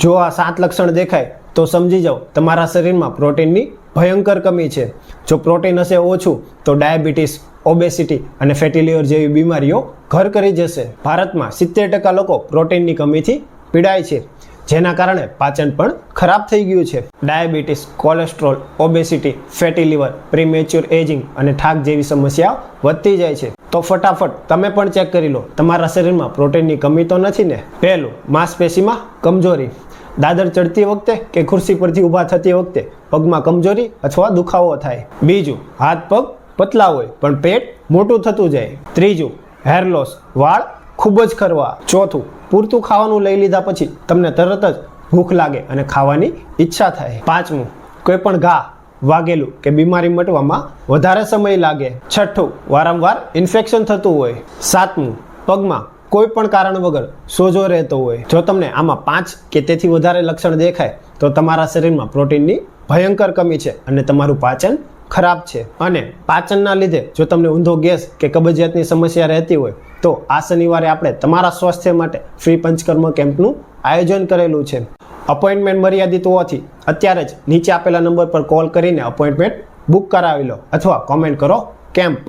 જો આ 7 લક્ષણ દેખાય તો સમજી જાઓ તમારા શરીરમાં પ્રોટીનની ભયંકર કમી છે. જો પ્રોટીન હશે ઓછું તો ડાયાબિટીસ, ઓબેસિટી અને ફેટી લીવર જેવી બીમારીઓ ઘર કરી જશે. ભારતમાં 70% લોકો પ્રોટીનની કમીથી પીડાય છે, જેના કારણે પાચન પણ ખરાબ થઈ ગયું છે. Diabetes, cholesterol, obesity, fatty liver, premature ageing અને થાક જેવી સમસ્યાઓ વધતી જાય છે. તો ફટાફટ તમે પણ ચેક કરી લો તમારા શરીરમાં પ્રોટીનની કમી તો નથી ને. પહેલું, માંસપેશીમાં કમજોરી. દાદર ચડતી વખતે કે ખુરશી પરથી ઊભા થતી વખતે પગમાં કમજોરી અથવા દુખાવો થાય. બીજું, હાથ પગ પતલા હોય પણ પેટ મોટું થતું જાય. ત્રીજું, હેર લોસ, વાળ ખૂબ જ ખરવા. ચોથું, પૂરતું ખાવાનું લઈ લીધા પછી તમને તરત જ ભૂખ લાગે અને ખાવાની ઈચ્છા થાય. પાંચમું, કોઈ પણ ઘા, વાગેલું કે બીમારી મટવામાં વધારે સમય લાગે. છઠ્ઠું, વારંવાર ઇન્ફેક્શન થતું હોય. સાતમું, પગમાં કોઈ પણ કારણ વગર સોજો રહેતો હોય. જો તમને આમાં 5 કે તેથી વધારે લક્ષણ દેખાય તો તમારા શરીરમાં પ્રોટીનની ભયંકર કમી છે અને તમારું પાચન ખરાબ છે. અને પાચનના લીધે જો તમને ઊંધો ગેસ કે કબજિયાતની સમસ્યા રહેતી હોય તો આ શનિવારે આપણે તમારા સ્વાસ્થ્ય માટે ફ્રી પંચકર્મ કેમ્પનું આયોજન કરેલું છે. અપોઇન્ટમેન્ટ મર્યાદિત હોવાથી અત્યારે જ નીચે આપેલા નંબર પર કોલ કરીને અપોઇન્ટમેન્ટ બુક કરાવી લો અથવા કોમેન્ટ કરો કેમ્પ.